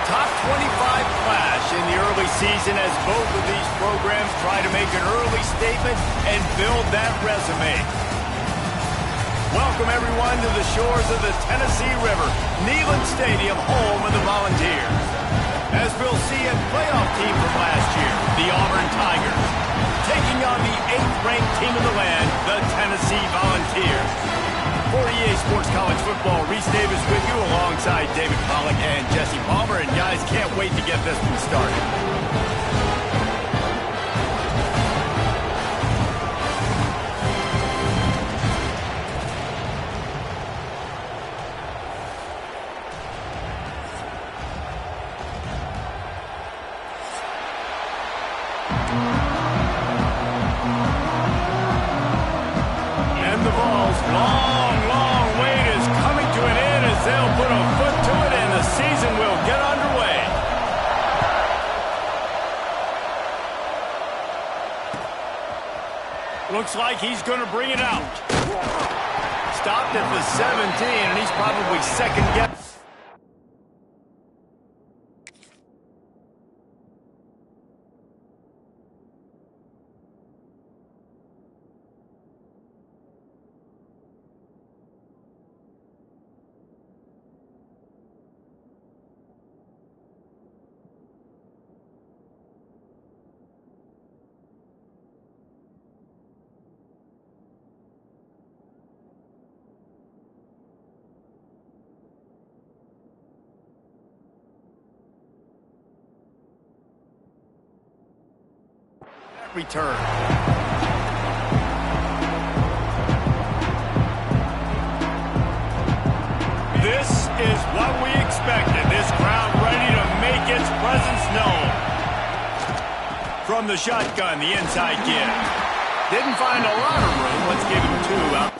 top 25 clash in the early season as both of these programs try to make an early statement and build that resume. Welcome, everyone, to the shores of the Tennessee River, Neyland Stadium, home of the Volunteers. As we'll see a playoff team from last year, the Auburn Tigers, taking on the 8th-ranked team in the land, the Tennessee Volunteers. For EA Sports College Football, Reese Davis with you alongside David Pollack and Jesse Palmer. And guys, can't wait to get this one started. And the ball's long wait is coming to an end as they'll put a foot to it and the season will get underway. Looks like he's going to bring it out. Stopped at the 17, and he's probably second guessing. Return. This is what we expected. This crowd ready to make its presence known. From the shotgun, the inside give. Didn't find a lot of room. Let's give him 2 out.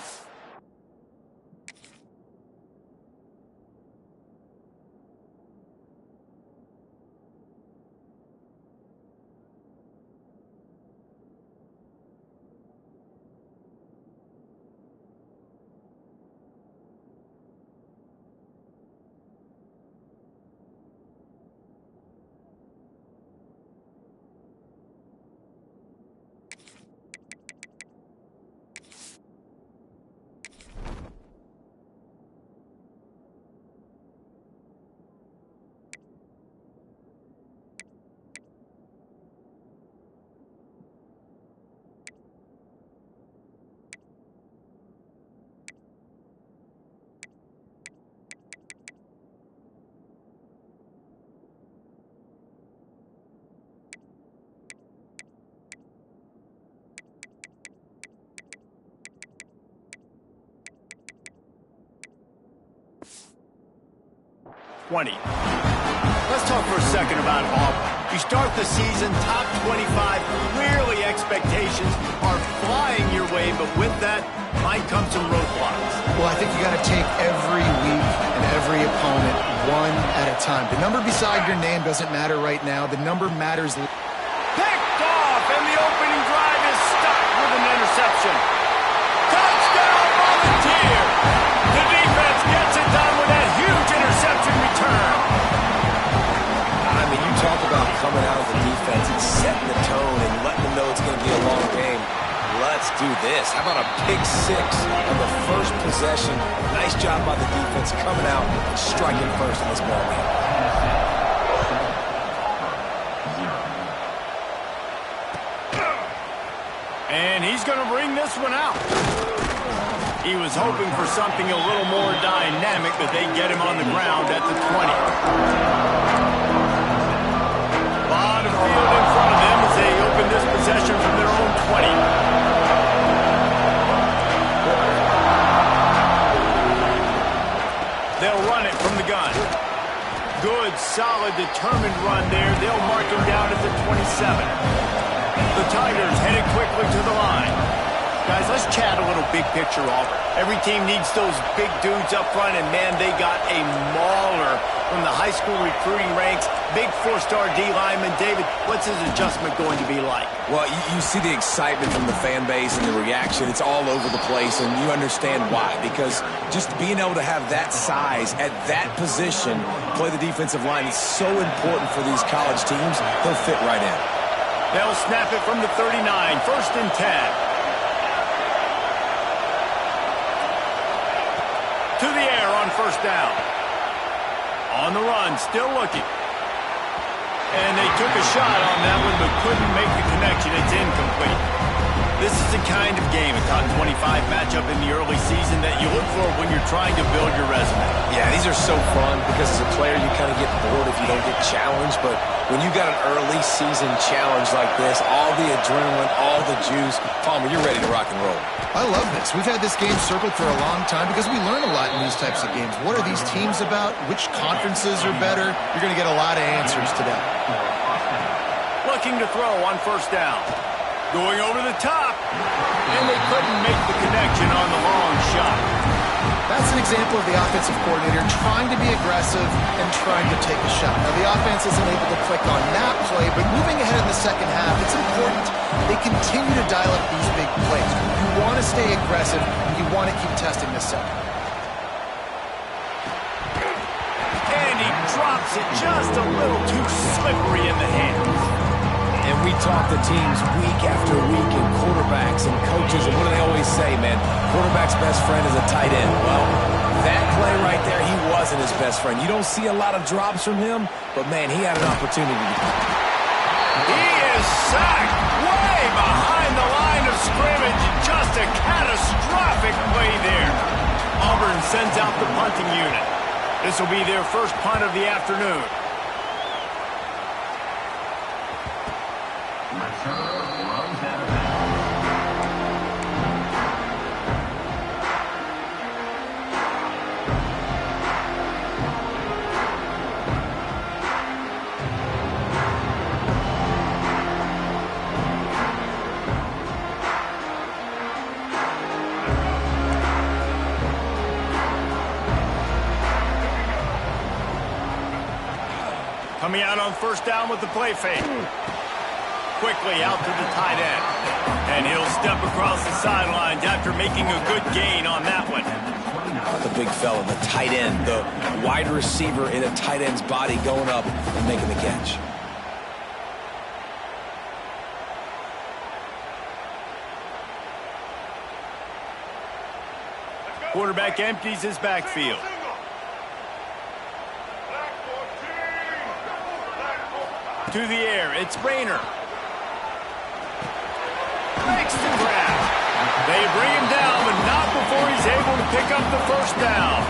Let's talk for a second about Auburn. You start the season top 25. Clearly expectations are flying your way, but with that might come some roadblocks. Well, I think you got to take every week and every opponent one at a time. The number beside your name doesn't matter right now. The number matters. Picked off, and the opening drive is stopped with an interception. Touchdown, Volunteer! The defense gets it done with that huge interception return. I mean, you talk about coming out of the defense and setting the tone and letting them know it's going to be a long game. Let's do this. How about a pick 6 on the first possession? Nice job by the defense coming out and striking first in this ball game. And he's going to bring this one out. He was hoping for something a little more dynamic, but they get him on the ground at the 20. Lot of field in front of them as they open this possession from their own 20. They'll run it from the gun. Good, solid, determined run there. They'll mark him down at the 27. The Tigers headed quickly to the line. Guys, let's chat a little big picture Auburn. Every team needs those big dudes up front, and man, they got a mauler from the high school recruiting ranks. Big four-star D lineman. David, what's his adjustment going to be like? Well, you see the excitement from the fan base and the reaction. It's all over the place, and you understand why. Because just being able to have that size at that position, play the defensive line, is so important for these college teams. He'll fit right in. They'll snap it from the 39, 1st and 10. To the air on 1st down. On the run, still looking. And they took a shot on that one, but couldn't make the connection. It's incomplete. This is the kind of game, a top 25 matchup in the early season that you look for when you're trying to build your resume. Yeah, these are so fun because as a player, you kind of get bored if you don't get challenged. But when you got an early season challenge like this, all the adrenaline, all the juice, Palmer, you're ready to rock and roll. I love this. We've had this game circled for a long time because we learn a lot in these types of games. What are these teams about? Which conferences are better? You're going to get a lot of answers today. Looking to throw on 1st down. Going over the top. And they couldn't make the connection on the long shot. That's an example of the offensive coordinator trying to be aggressive and trying to take a shot. Now, the offense isn't able to click on that play, but moving ahead in the second half, it's important they continue to dial up these big plays. You want to stay aggressive, and you want to keep testing this second. And he drops it just a little too slippery in the hands. And we talk to teams week after week and quarterbacks and coaches, and what do they always say, man? Quarterback's best friend is a tight end. Well, that play right there, he wasn't his best friend. You don't see a lot of drops from him, but, man, he had an opportunity. He is sacked way behind the line of scrimmage. Just a catastrophic play there. Auburn sends out the punting unit. This will be their first punt of the afternoon. Coming out on 1st down with the play fake. Quickly out to the tight end. And he'll step across the sidelines after making a good gain on that one. The big fella, the tight end, the wide receiver in a tight end's body going up and making the catch. Quarterback empties his backfield. To the air, it's Rayner. Makes the grab. They bring him down, but not before he's able to pick up the 1st down.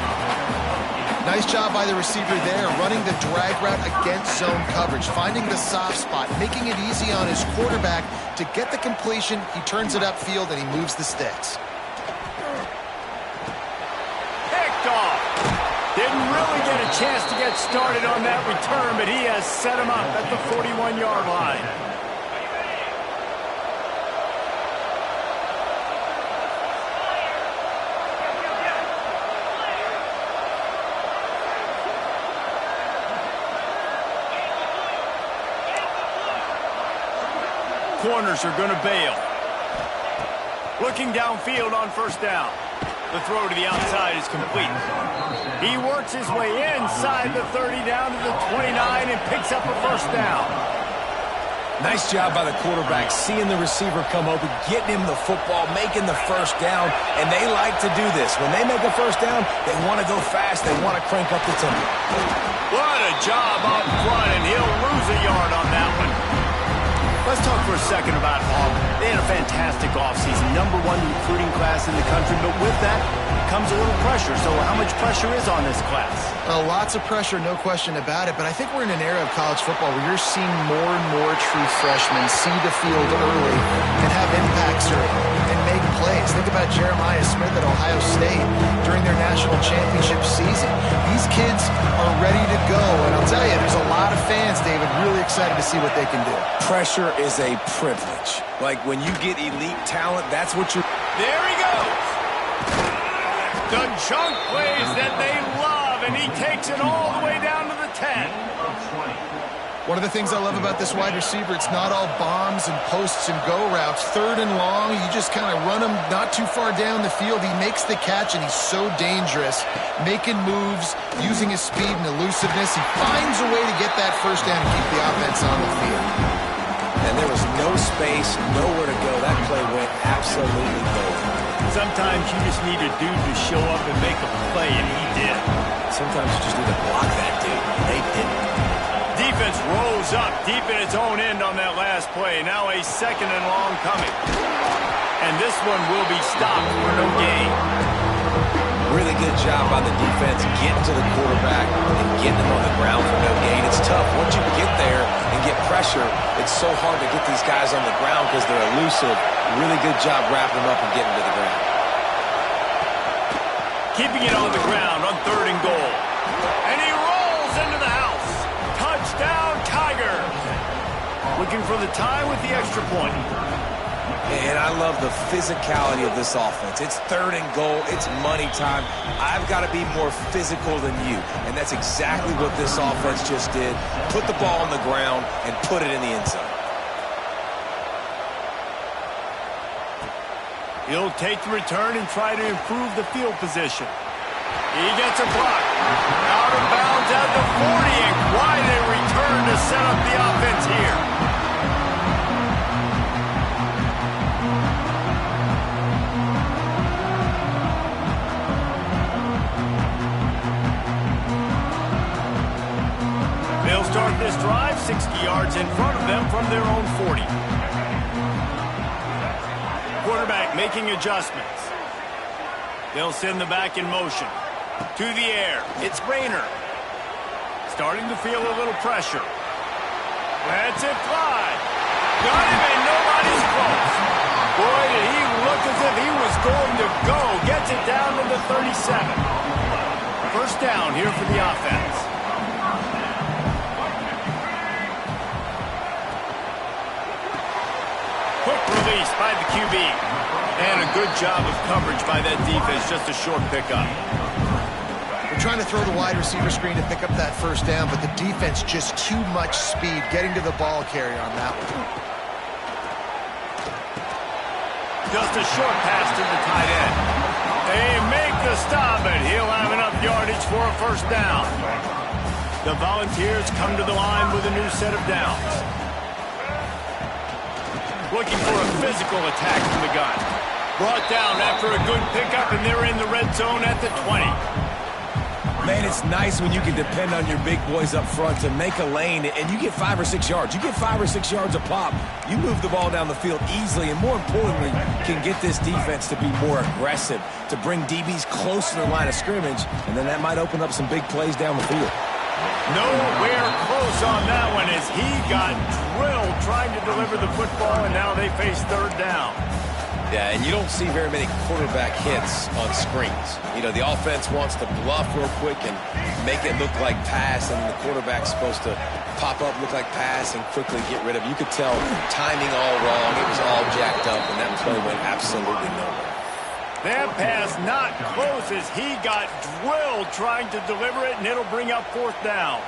Nice job by the receiver there, running the drag route against zone coverage, finding the soft spot, making it easy on his quarterback to get the completion. He turns it upfield, and he moves the sticks. Picked off. Didn't really get a chance to get started on that return, but he has set him up at the 41-yard line. Corners are going to bail. Looking downfield on 1st down. The throw to the outside is complete. He works his way inside the 30 down to the 29 and picks up a 1st down. Nice job by the quarterback, seeing the receiver come open, getting him the football, making the 1st down, and they like to do this. When they make a 1st down, they want to go fast, they want to crank up the tempo. What a job up front, and he'll lose a yard on that one. Let's talk for a second about Auburn. They had a fantastic offseason, #1 recruiting class in the country, but with that comes a little pressure. So how much pressure is on this class? Lots of pressure, no question about it, but I think we're in an era of college football where you're seeing more and more true freshmen see the field early and have impacts early and make plays. Think about Jeremiah Smith at Ohio State during their national championship season. These kids are ready to go, and I'll tell you, there's a lot of fans, David, really excited to see what they can do. Pressure is a privilege. Like when you get elite talent, that's what you're... There he goes. The junk plays that they love, and he takes it all the way down to the 10. One of the things I love about this wide receiver, it's not all bombs and posts and go routes. Third and long, you just kind of run him not too far down the field. He makes the catch, and he's so dangerous, making moves, using his speed and elusiveness. He finds a way to get that first down and keep the offense on the field. And there was no space, nowhere to go. That play went absolutely golden. Sometimes you just need a dude to show up and make a play, and he did. Sometimes you just need to block that dude, and they didn't. Defense rolls up deep in its own end on that last play. Now a second and long coming. And this one will be stopped for no gain. Really good job by the defense getting to the quarterback and getting him on the ground for no gain. It's tough. Once you get there and get pressure, it's so hard to get these guys on the ground because they're elusive. Really good job wrapping them up and getting to the ground. Keeping it on the ground on 3rd and goal. And he rolls into the house. Touchdown, Tigers. Looking for the tie with the extra point. And I love the physicality of this offense. It's 3rd and goal. It's money time. I've got to be more physical than you. And that's exactly what this offense just did. Put the ball on the ground and put it in the end zone. He'll take the return and try to improve the field position. He gets a block. Out of bounds at the 40, and quite a return to set up the offense here. They'll start this drive 60 yards in front of them from their own 40. Quarterback making adjustments. They'll send the back in motion. To the air. It's Rayner. Starting to feel a little pressure. Lets it fly. Got him, and nobody's close. Boy, did he look as if he was going to go. Gets it down to the 37. First down here for the offense. Quick release by the QB. And a good job of coverage by that defense. Just a short pickup. They're trying to throw the wide receiver screen to pick up that first down, but the defense just too much speed getting to the ball carrier on that one. Just a short pass to the tight end. They make the stop, and he'll have enough yardage for a first down. The Volunteers come to the line with a new set of downs. Looking for a physical attack from the gun. Brought down after a good pickup, and they're in the red zone at the 20. Man, it's nice when you can depend on your big boys up front to make a lane, and you get 5 or 6 yards. You get 5 or 6 yards a pop. You move the ball down the field easily, and more importantly, can get this defense to be more aggressive, to bring DBs close to the line of scrimmage, and then that might open up some big plays down the field. Nowhere close on that one as he got drilled trying to deliver the football, and now they face 3rd down. Yeah, and you don't see very many quarterback hits on screens. You know, the offense wants to bluff real quick and make it look like pass, and the quarterback's supposed to pop up, look like pass, and quickly get rid of it. You could tell timing all wrong. It was all jacked up, and that play went absolutely nowhere. That pass not close as he got drilled trying to deliver it, and it'll bring up 4th down.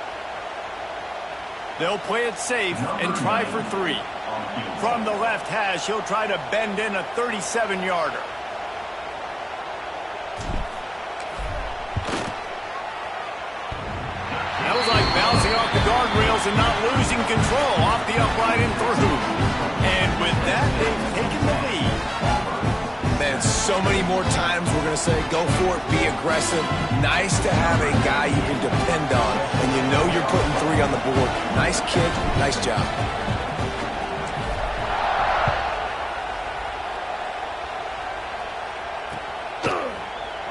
They'll play it safe and try for 3. From the left hash, he'll try to bend in a 37-yarder. That was like bouncing off the guardrails and not losing control off the upright and through. And with that, they've taken the lead. Man, so many more times we're going to say, go for it, be aggressive. Nice to have a guy you can depend on, and you know you're putting 3 on the board. Nice kick, nice job.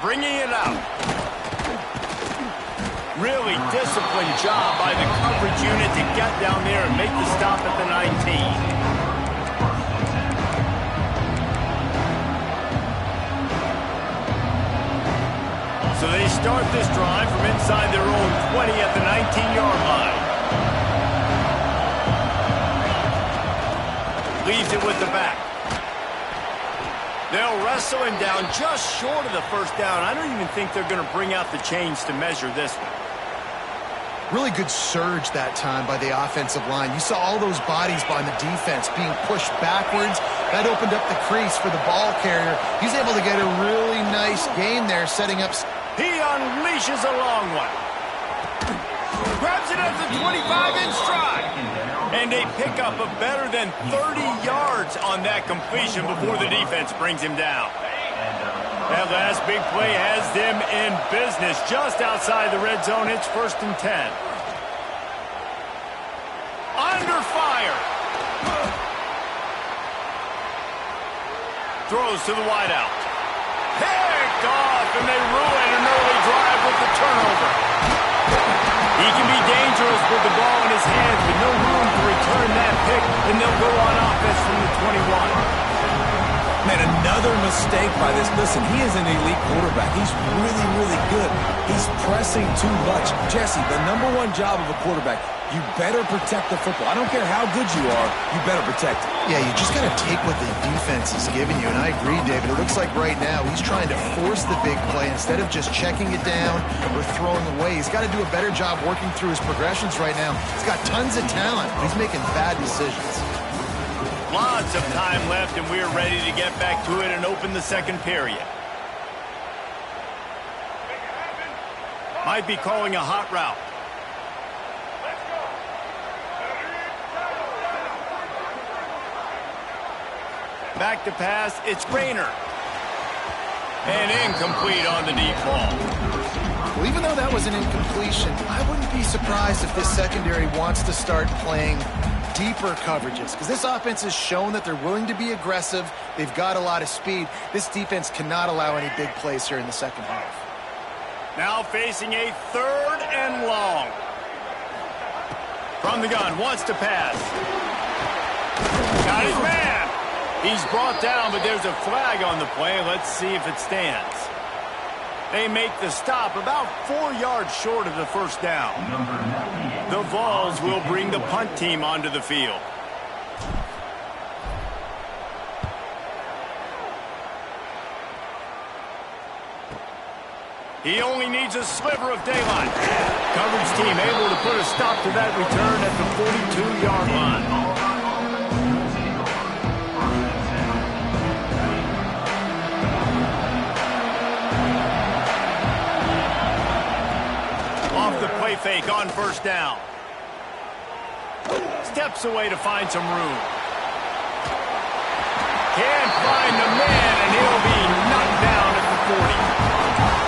Bringing it out. Really disciplined job by the coverage unit to get down there and make the stop at the 19. So they start this drive from inside their own 20 at the 19-yard line. Leaves it with the back. They'll wrestle him down just short of the first down. I don't even think they're going to bring out the chains to measure this one. Really good surge that time by the offensive line. You saw all those bodies by the defense being pushed backwards. That opened up the crease for the ball carrier. He's able to get a really nice gain there, setting up. He unleashes a long one. Grabs it at the 25 in stride. And they pick up a better than 30 yards on that completion before the defense brings him down. That last big play has them in business just outside the red zone. It's 1st and 10. Under fire. Throws to the wideout. Picked off, and they ruin an early drive with the turnover. He can be dangerous with the ball in his hands, but no room to return that pick, and they'll go on offense from the 21. Man, another mistake by this. Listen, he is an elite quarterback. He's really, really good. He's pressing too much. Jesse, the #1 job of a quarterback, you better protect the football. I don't care how good you are, you better protect it. Yeah, you just got to take what the defense is giving you, and I agree, David. It looks like right now he's trying to force the big play instead of just checking it down or throwing away. He's got to do a better job working through his progressions right now. He's got tons of talent, but he's making bad decisions. Lots of time left, and we're ready to get back to it and open the second period. Might be calling a hot route. Back to pass, it's Rayner. And incomplete on the deep ball. Well, even though that was an incompletion, I wouldn't be surprised if this secondary wants to start playing deeper coverages, because this offense has shown that they're willing to be aggressive. They've got a lot of speed. This defense cannot allow any big plays here in the second half. Now facing a 3rd and long. From the gun, wants to pass. Got his man. He's brought down, but there's a flag on the play. Let's see if it stands. They make the stop about 4 yards short of the first down. The Vols will bring the punt team onto the field. He only needs a sliver of daylight. Coverage team able to put a stop to that return at the 42-yard line. The play fake on first down. Steps away to find some room. Can't find the man, and he'll be knocked down at the 40.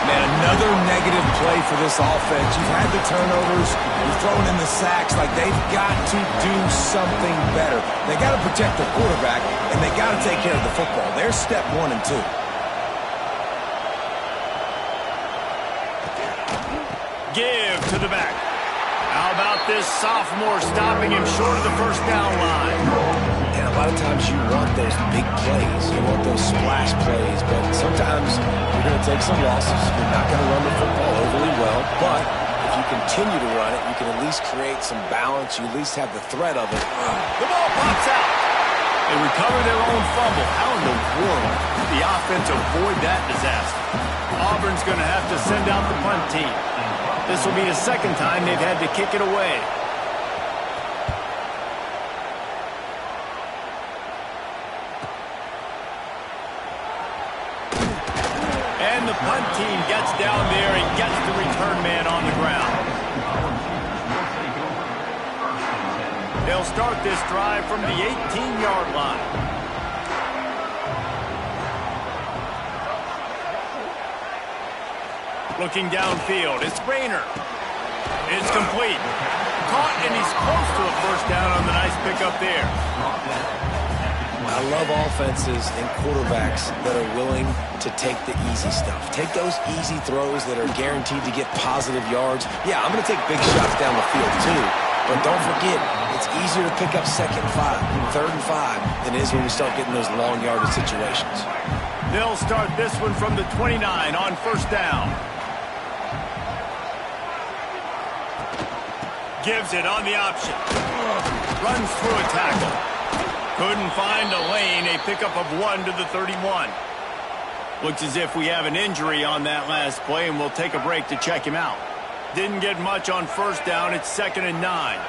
Man, another negative play for this offense. You've had the turnovers. You've thrown in the sacks. Like, they've got to do something better. They got to protect the quarterback, and they got to take care of the football. There's step 1 and 2. Give to the back. How about this sophomore stopping him short of the first down line? And a lot of times you want those big plays. You want those splash plays. But sometimes you're going to take some losses. You're not going to run the football overly well. But if you continue to run it, you can at least create some balance. You at least have the threat of it. The ball pops out. They recover their own fumble. How in the world did the offense avoid that disaster? Auburn's going to have to send out the punt team. This will be the second time they've had to kick it away. And the punt team gets down there and gets the return man on the ground. They'll start this drive from the 18-yard line. Looking downfield, it's Rayner. It's complete. Caught, and he's close to a first down on the nice pickup there. I love offenses and quarterbacks that are willing to take the easy stuff. Take those easy throws that are guaranteed to get positive yards. Yeah, I'm going to take big shots down the field too. But don't forget, it's easier to pick up 2nd and 5, 3rd and 5 than it is when we start getting those long yardage situations. They'll start this one from the 29 on first down. Gives it on the option. Runs through a tackle. Couldn't find a lane. A pickup of 1 to the 31. Looks as if we have an injury on that last play, and we'll take a break to check him out. Didn't get much on first down. It's 2nd and 9.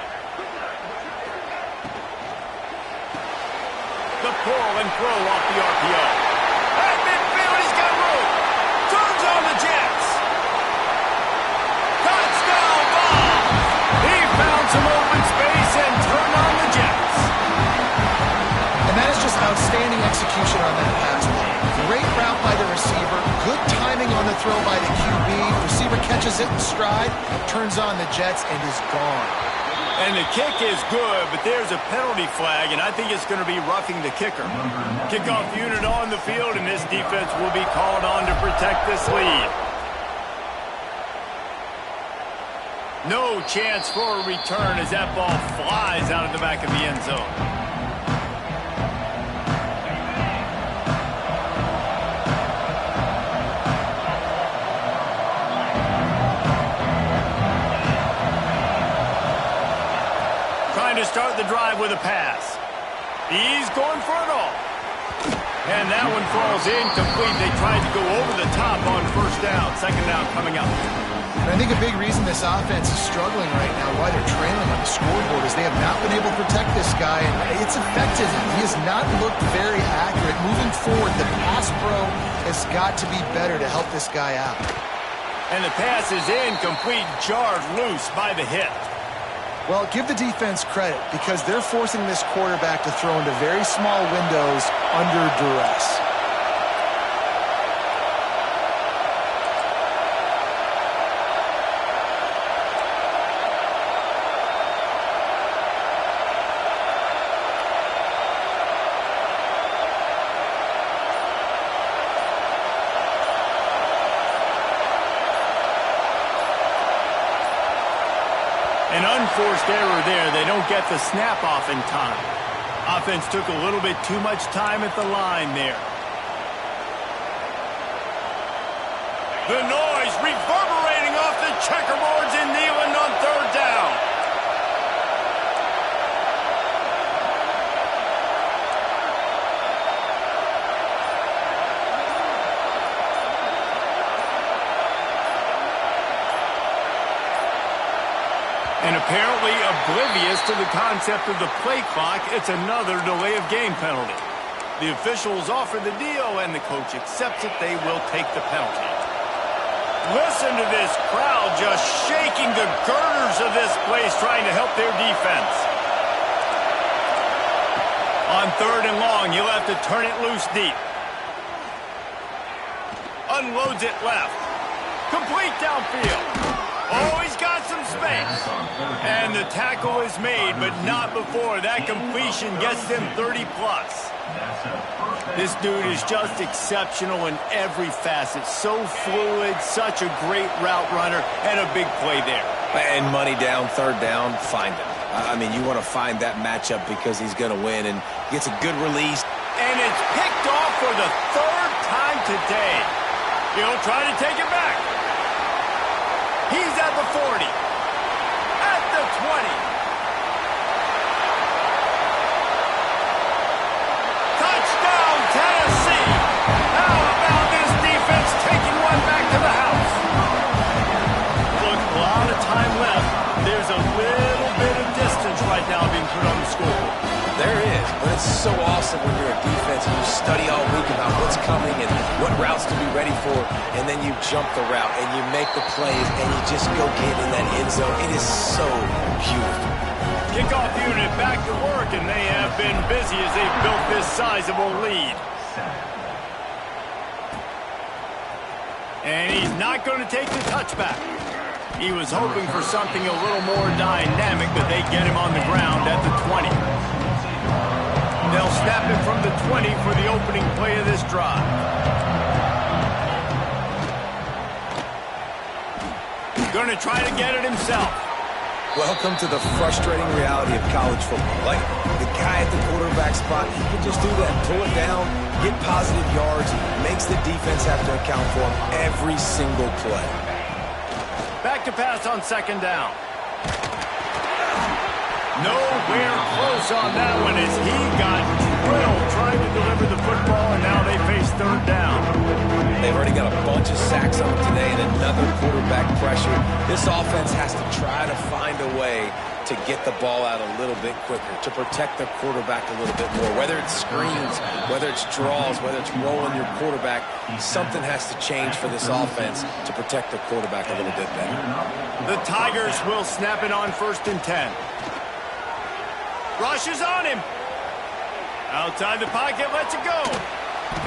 The pull and throw off the RPO. At midfield, he's got room. Turns on the Jets. Touchdown ball. He found some open space and turned on the Jets. And that is just outstanding execution on that pass play. Great route by the receiver. Good timing on the throw by the QB. Receiver catches it in stride, turns on the Jets, and is gone. And the kick is good, but there's a penalty flag, and I think it's going to be roughing the kicker. Kickoff unit on the field, and this defense will be called on to protect this lead. No chance for a return as that ball flies out of the back of the end zone. To start the drive with a pass. He's going for it all. And that one falls incomplete. They tried to go over the top on first down. 2nd down coming up. And I think a big reason this offense is struggling right now, why they're trailing on the scoreboard, is they have not been able to protect this guy, and it's affected him. He has not looked very accurate. Moving forward, the pass pro has got to be better to help this guy out. And the pass is incomplete, jarred loose by the hit. Well, give the defense credit because they're forcing this quarterback to throw into very small windows under duress. An unforced error there. They don't get the snap off in time. Offense took a little bit too much time at the line there. The noise reverberating off the checkerboards in Neyland on 3rd down. And apparently oblivious to the concept of the play clock, it's another delay of game penalty. The officials offer the deal, and the coach accepts it. They will take the penalty. Listen to this crowd just shaking the girders of this place, trying to help their defense. On 3rd and long, you'll have to turn it loose deep. Unloads it left. Complete downfield. Oh, he's got some space. And the tackle is made, but not before. That completion gets them 30-plus. This dude is just exceptional in every facet. So fluid, such a great route runner, and a big play there. And money down, 3rd down, find him. I mean, you want to find that matchup because he's going to win, and gets a good release. And it's picked off for the 3rd time today. He'll try to take it back. He's at the 40, at the 20. Touchdown, Tennessee. How about this defense taking one back to the house? Look, a lot of time left. There's a little bit of distance right now being put on the scoreboard. There is, but it's so awesome when you're a defense and you study all week about what's coming and what routes to be ready for, and then you jump the route and you make the plays and you just go get in that end zone. It is so beautiful. Kickoff unit back to work, and they have been busy as they've built this sizable lead. And he's not going to take the touchback. He was hoping for something a little more dynamic, but they get him on the ground at the 20. They'll snap it from the 20 for the opening play of this drive. Going to try to get it himself. Welcome to the frustrating reality of college football. Like, the guy at the quarterback spot, he can just do that. Pull it down, get positive yards, makes the defense have to account for him every single play. Back to pass on 2nd down. Nowhere close on that one as he got drilled trying to deliver the football, and now they face 3rd down. They've already got a bunch of sacks on them today and another quarterback pressure. This offense has to try to find a way to get the ball out a little bit quicker, to protect their quarterback a little bit more. Whether it's screens, whether it's draws, whether it's rolling your quarterback, something has to change for this offense to protect their quarterback a little bit better. The Tigers will snap it on 1st and 10. Rushes on him. Outside the pocket, lets it go.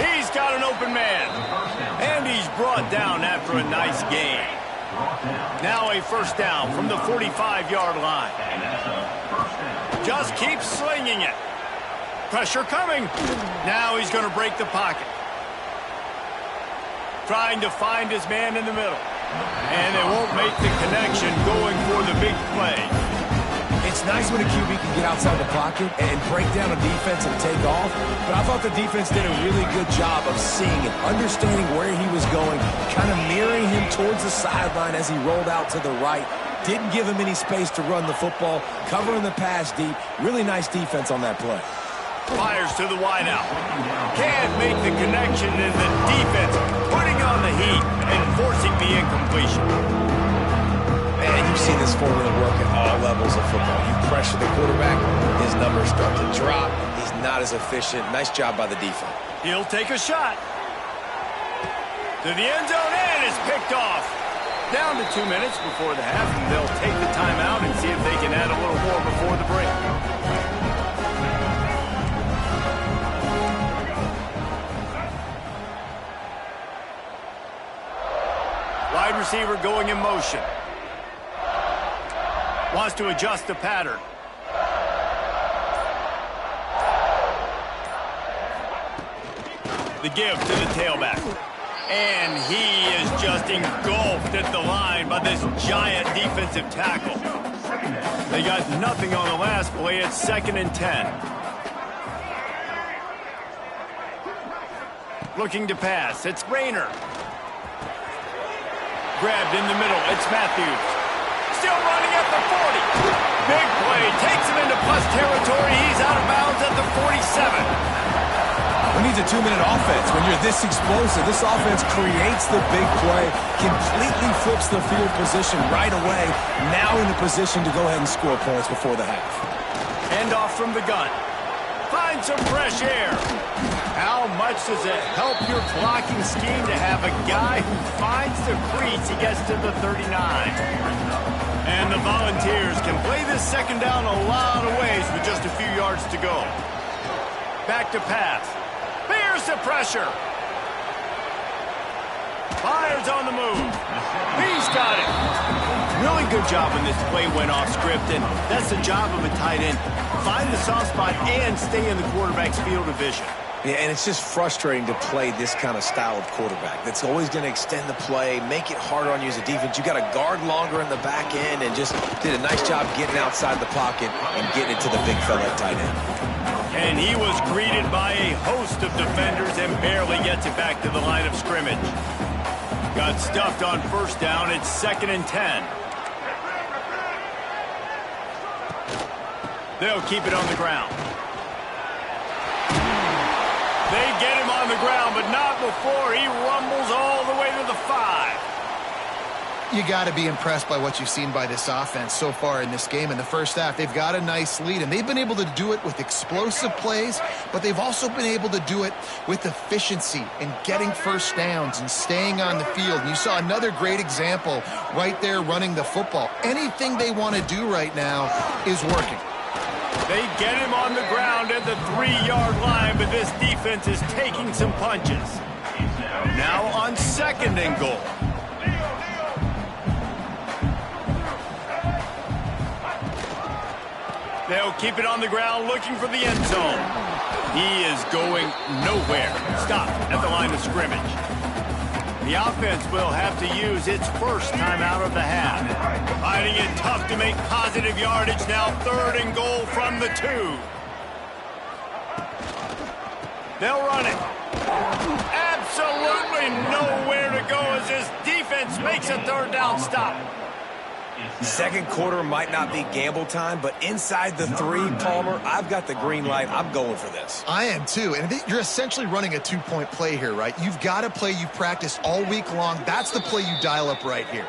He's got an open man. And he's brought down after a nice gain. Now a 1st down from the 45-yard line. Just keeps slinging it. Pressure coming. Now he's going to break the pocket. Trying to find his man in the middle. And they won't make the connection going for the big play. It's nice when a QB can get outside the pocket and break down a defense and take off, but I thought the defense did a really good job of seeing and understanding where he was going, kind of mirroring him towards the sideline as he rolled out to the right. Didn't give him any space to run the football, covering the pass deep. Really nice defense on that play. Fires to the wideout. Can't make the connection, and the defense putting on the heat and forcing the incompletion. And you've seen this formula work at all levels of football. You pressure the quarterback, his numbers start to drop. He's not as efficient. Nice job by the defense. He'll take a shot. To the end zone, and it's picked off. Down to 2 minutes before the half, and they'll take the timeout and see if they can add a little more before the break. Wide receiver going in motion. Wants to adjust the pattern. The give to the tailback. And he is just engulfed at the line by this giant defensive tackle. They got nothing on the last play. It's 2nd and 10. Looking to pass. It's Rayner. Grabbed in the middle. It's Matthews. Still running at the 40. Big play. Takes him into plus territory. He's out of bounds at the 47. Who needs a 2-minute offense? When you're this explosive, this offense creates the big play, completely flips the field position right away. Now in a position to go ahead and score points before the half. Hand off from the gun. Find some fresh air. How much does it help your blocking scheme to have a guy who finds the crease? He gets to the 39. And the Volunteers can play this 2nd down a lot of ways with just a few yards to go. Back to pass. Bears the pressure. Fires on the move. He's got it. Really good job when this play went off script, and that's the job of a tight end. Find the soft spot and stay in the quarterback's field of vision. Yeah, and it's just frustrating to play this kind of style of quarterback. That's always going to extend the play, make it harder on you as a defense. You got to guard longer in the back end, and just did a nice job getting outside the pocket and getting into the big fella at tight end. And he was greeted by a host of defenders and barely gets it back to the line of scrimmage. Got stuffed on 1st down. It's 2nd and 10. They'll keep it on the ground. They get him on the ground, but not before he rumbles all the way to the 5. You got to be impressed by what you've seen by this offense so far in this game. In the first half, they've got a nice lead, and they've been able to do it with explosive plays, but they've also been able to do it with efficiency and getting 1st downs and staying on the field. And you saw another great example right there running the football. Anything they want to do right now is working. They get him on the ground at the 3-yard line, but this defense is taking some punches. Now on 2nd and goal. They'll keep it on the ground, looking for the end zone. He is going nowhere. Stop at the line of scrimmage. The offense will have to use its first time out of the half. Finding it tough to make positive yardage. Now 3rd and goal from the 2. They'll run it. Absolutely nowhere to go as this defense makes a 3rd down stop. Second quarter might not be gamble time, but inside the 3, Palmer, I've got the green light. I'm going for this. I am too, and you're essentially running a 2-point play here, right? You've got a play you've practiced all week long. That's the play you dial up right here.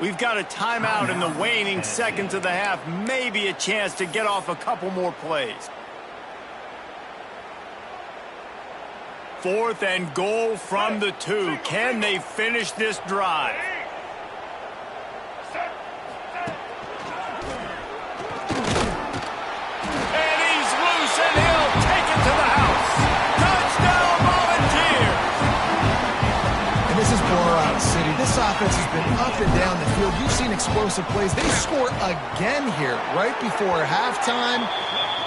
We've got a timeout in the waning seconds of the half. Maybe a chance to get off a couple more plays. 4th and goal from the 2. Can they finish this drive? And he's loose, and he'll take it to the house. Touchdown, Volunteers! And this is blowout city. This offense has been up and down the field. You've seen explosive plays. They score again here right before halftime.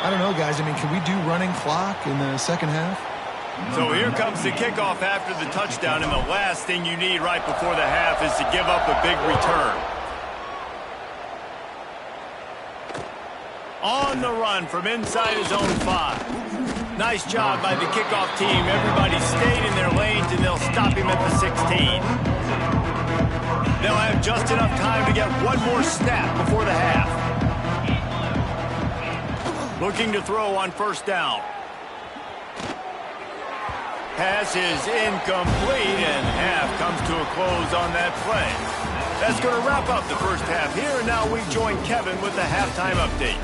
I don't know, guys. I mean, can we do running clock in the second half? So here comes the kickoff after the touchdown, and the last thing you need right before the half is to give up a big return. On the run from inside his own 5. Nice job by the kickoff team. Everybody stayed in their lanes, and they'll stop him at the 16. They'll have just enough time to get one more snap before the half. Looking to throw on first down. Pass is incomplete, and half comes to a close on that play. That's going to wrap up the first half here, and now we join Kevin with the halftime update.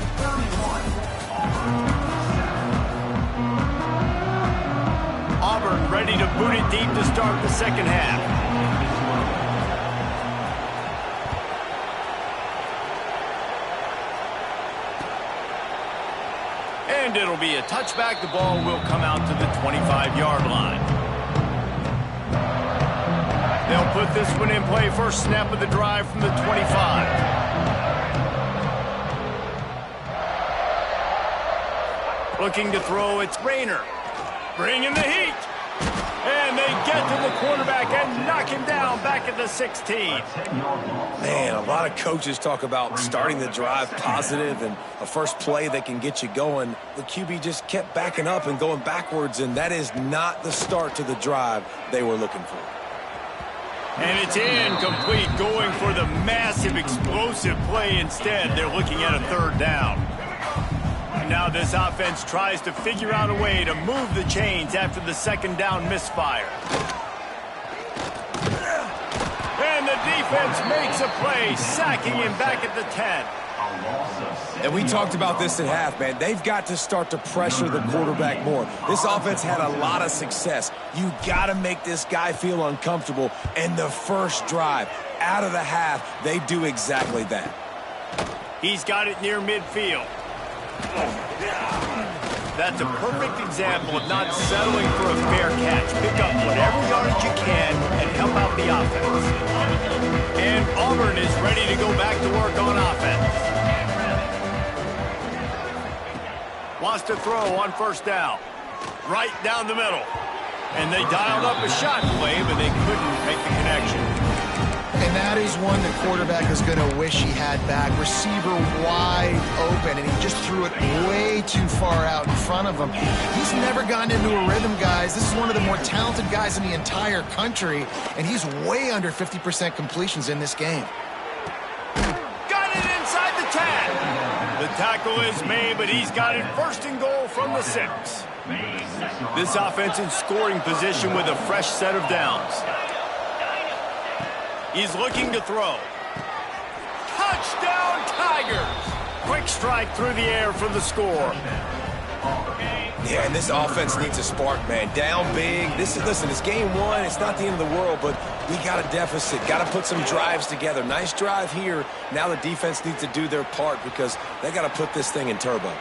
Auburn ready to boot it deep to start the second half. And it'll be a touchback. The ball will come out to the 25-yard line. They'll put this one in play. First snap of the drive from the 25. Looking to throw, it's Rayner. Bringing the heat. And they get to the quarterback and knock him down back at the 16. Man, a lot of coaches talk about starting the drive positive and a first play that can get you going. The QB just kept backing up and going backwards, and that is not the start to the drive they were looking for. And it's incomplete, going for the massive explosive play instead. They're looking at a 3rd down. Now this offense tries to figure out a way to move the chains after the 2nd down misfire. And the defense makes a play, sacking him back at the 10. And we talked about this at half, man. They've got to start to pressure the quarterback more. This offense had a lot of success. You got to make this guy feel uncomfortable. And the first drive, out of the half, they do exactly that. He's got it near midfield. That's a perfect example of not settling for a fair catch. Pick up whatever yardage you can and help out the offense. And Auburn is ready to go back to work on offense. Wants to throw on first down. Right down the middle. And they dialed up a shot play, but they couldn't make the connection. And that is one the quarterback is going to wish he had back. Receiver wide open, and he just threw it way too far out in front of him. He's never gotten into a rhythm, guys. This is one of the more talented guys in the entire country, and he's way under 50% completions in this game. Got it inside the 10. The tackle is made, but he's got it 1st and goal from the 6. This offense in scoring position with a fresh set of downs. He's looking to throw. Touchdown, Tigers! Quick strike through the air for the score. Yeah, and this offense needs a spark, man. Down big. Listen, it's game 1. It's not the end of the world, but we got a deficit. Got to put some drives together. Nice drive here. Now the defense needs to do their part because they got to put this thing in turbo.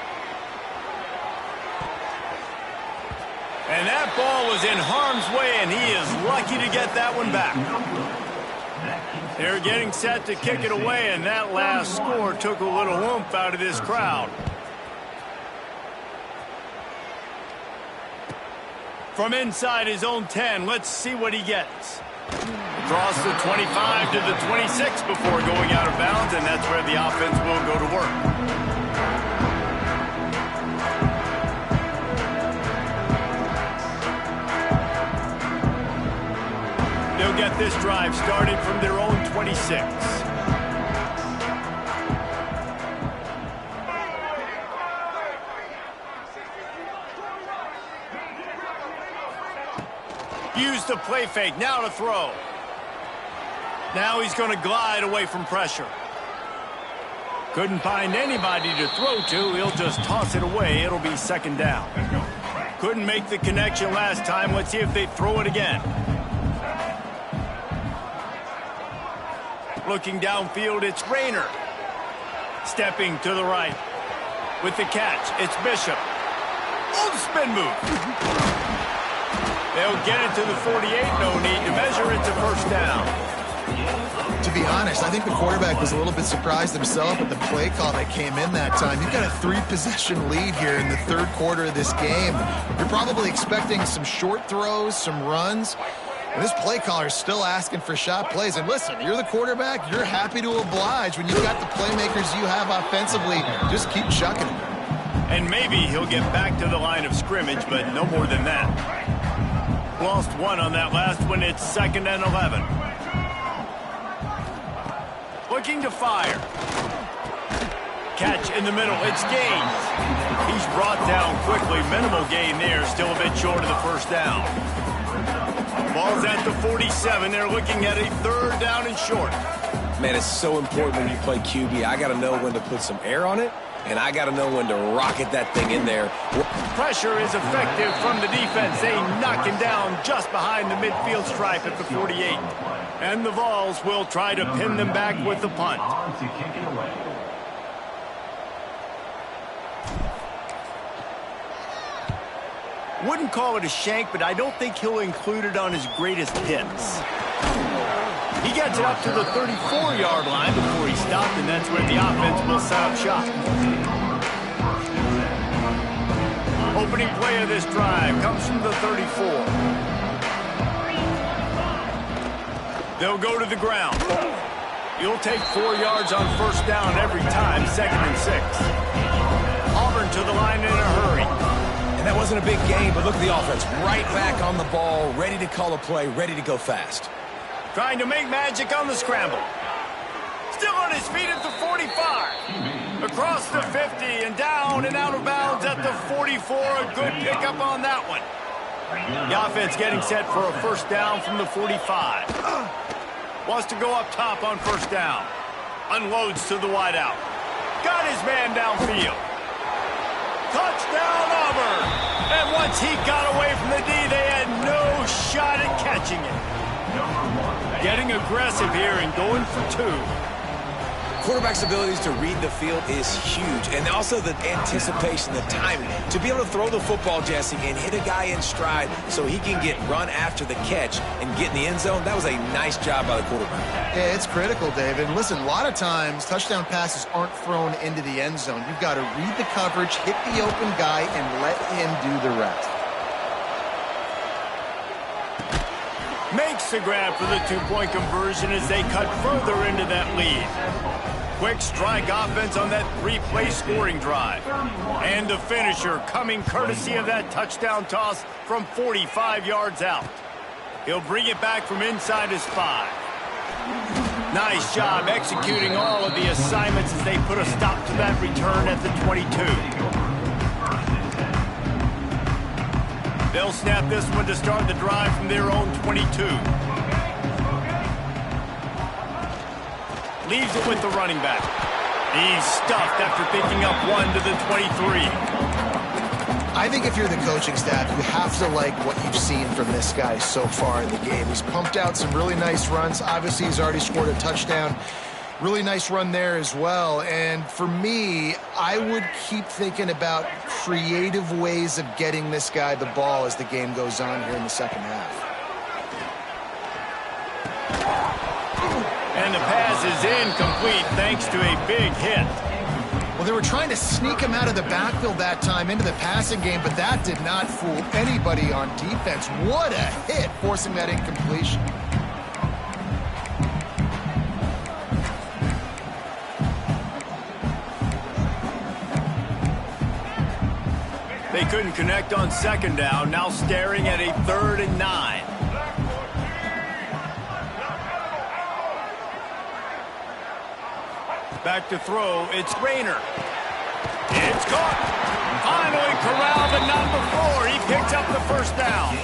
And that ball was in harm's way, and he is lucky to get that one back. They're getting set to kick it away, and that last score took a little oomph out of this crowd. From inside his own 10, let's see what he gets. Across the 25 to the 26 before going out of bounds, and that's where the offense will go to work. They'll get this drive started from their own 26. the play fake. Now to throw. Now he's going to glide away from pressure. Couldn't find anybody to throw to. He'll just toss it away. It'll be second down. Couldn't make the connection last time. Let's see if they throw it again. Looking downfield, it's Rayner. Stepping to the right. With the catch, it's Bishop. Oh, the spin move. They'll get it to the 48. No need to measure it to first down. To be honest, I think the quarterback was a little bit surprised himself at the play call that came in that time. You've got a 3-possession lead here in the third quarter of this game. You're probably expecting some short throws, some runs. And this play caller is still asking for shot plays. And listen, you're the quarterback. You're happy to oblige when you've got the playmakers you have offensively. Just keep chucking it. And maybe he'll get back to the line of scrimmage, but no more than that. Lost one on that last one. It's 2nd and 11. Looking to fire. Catch in the middle. It's Gaines. He's brought down quickly. Minimal gain there. Still a bit short of the first down. Ball's at the 47. They're looking at a 3rd down and short. Man, it's so important when you play QB. I got to know when to put some air on it, and I got to know when to rocket that thing in there. Pressure is effective from the defense. They knock him down just behind the midfield stripe at the 48. And the Vols will try to pin them back with the punt. Wouldn't call it a shank, but I don't think he'll include it on his greatest hits. He gets it up to the 34-yard line before he stopped, and that's where the offense will set up shop. Opening play of this drive comes from the 34. They'll go to the ground. You'll take 4 yards on first down every time, 2nd and 6. Auburn to the line in a hurry. And that wasn't a big game, but look at the offense. Right back on the ball, ready to call a play, ready to go fast. Trying to make magic on the scramble. Still on his feet at the 45. Across the 50 and down and out of bounds at the 44. A good pickup on that one. The offense getting set for a first down from the 45. Wants to go up top on first down. Unloads to the wideout. Got his man downfield. Touchdown, Auburn! And once he got away from the D, they had no shot at catching it. Getting aggressive here and going for 2. Quarterback's abilities to read the field is huge, and also the anticipation, the timing. To be able to throw the football, Jesse, and hit a guy in stride so he can get run after the catch and get in the end zone, that was a nice job by the quarterback. Yeah, it's critical, David. Listen, a lot of times touchdown passes aren't thrown into the end zone. You've got to read the coverage, hit the open guy, and let him do the rest. Makes the grab for the 2-point conversion as they cut further into that lead. Quick strike offense on that 3-play scoring drive. And the finisher coming courtesy of that touchdown toss from 45 yards out. He'll bring it back from inside his 5. Nice job executing all of the assignments as they put a stop to that return at the 22. They'll snap this one to start the drive from their own 22. Leaves it with the running back. He's stuffed after picking up 1 to the 23. I think if you're the coaching staff, you have to like what you've seen from this guy so far in the game. He's pumped out some really nice runs. Obviously, he's already scored a touchdown. Really nice run there as well. And for me, I would keep thinking about creative ways of getting this guy the ball as the game goes on here in the second half. And the pass is incomplete thanks to a big hit. Well, they were trying to sneak him out of the backfield that time into the passing game, but that did not fool anybody on defense. What a hit, forcing that incompletion. They couldn't connect on second down, now staring at a 3rd and 9. Back to throw, it's Rayner. It's caught. Finally corralled, but not before. He picks up the first down.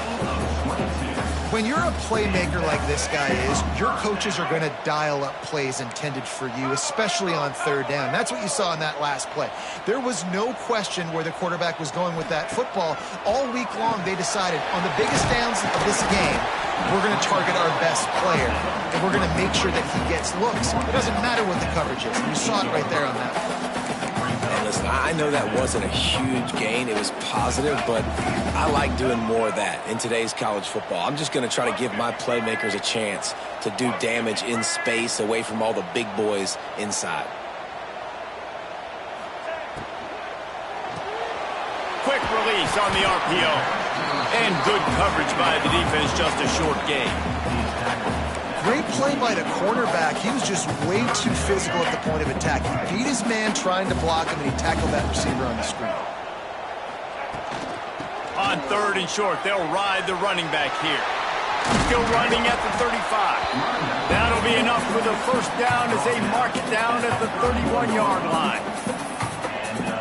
When you're a playmaker like this guy is, your coaches are going to dial up plays intended for you, especially on third down. That's what you saw in that last play. There was no question where the quarterback was going with that football. All week long, they decided on the biggest downs of this game, we're going to target our best player, and we're going to make sure that he gets looks. It doesn't matter what the coverage is. You saw it right there on that play. And listen, I know that wasn't a huge gain. It was positive, but I like doing more of that in today's college football. I'm just going to try to give my playmakers a chance to do damage in space away from all the big boys inside. Quick release on the RPO. And good coverage by the defense, just a short gain. Great play by the cornerback. He was just way too physical at the point of attack. He beat his man trying to block him, and he tackled that receiver on the screen. On third and short, they'll ride the running back here. Still running at the 35. That'll be enough for the first down as they mark it down at the 31-yard line.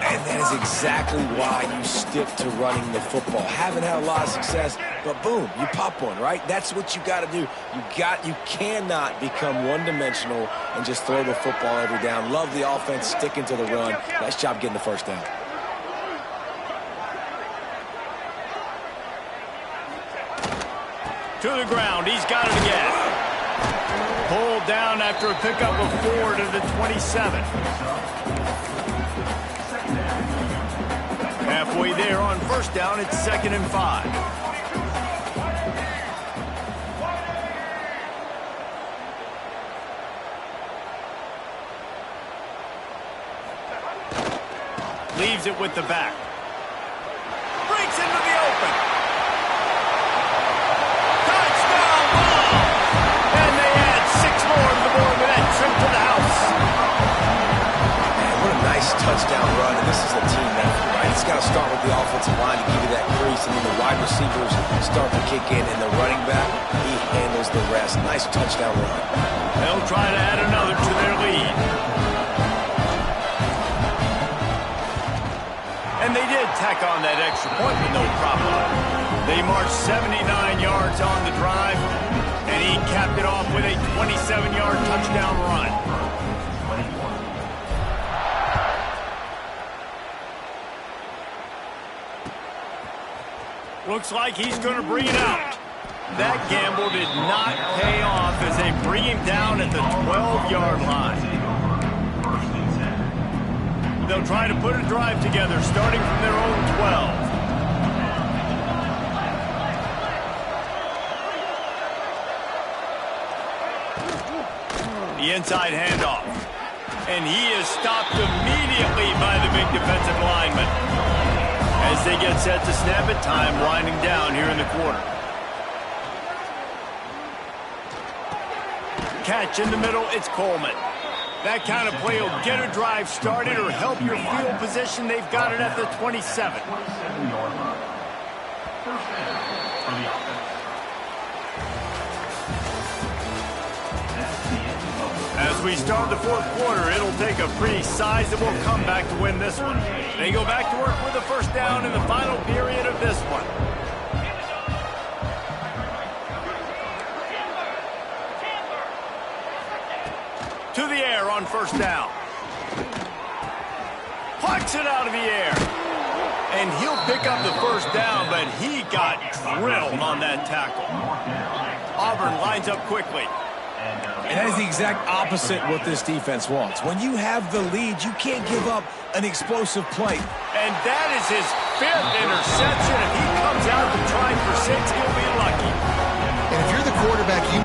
And that is exactly why you stick to running the football. Haven't had a lot of success, but boom, you pop one, right? That's what you got to do. You cannot become one-dimensional and just throw the football every down. Love the offense sticking to the run. Nice job getting the first down. To the ground, he's got it again. Pulled down after a pickup of 4 to the 27. Halfway there on first down, it's 2nd and 5. Leaves it with the back. Breaks into the open. Touchdown ball! And they add 6 more to the board with that trip to the house. Man, what a nice touchdown run, and this is a team effort. It's got to start with the offensive line to give you that crease, and then the wide receivers start to kick in, and the running back, he handles the rest. Nice touchdown run. They'll try to add another to their lead. And they did tack on that extra point with no problem. They marched 79 yards on the drive, and he capped it off with a 27-yard touchdown run. Looks like he's going to bring it out. That gamble did not pay off as they bring him down at the 12-yard line. They'll try to put a drive together starting from their own 12. The inside handoff. And he is stopped immediately by the big defensive lineman. As they get set to snap it, time winding down here in the quarter. Catch in the middle, it's Coleman. That kind of play will get a drive started or help your field position. They've got it at the 27. As we start the fourth quarter, it'll take a pretty sizable comeback to win this one. They go back to work with the first down in the final period of this one. To the air on first down. Plucks it out of the air. And he'll pick up the first down, but he got drilled on that tackle. Auburn lines up quickly. And that is the exact opposite what this defense wants. When you have the lead, you can't give up an explosive play. And that is his 5th interception. If he comes out to try for 6, he'll be lucky. And if you're the quarterback, you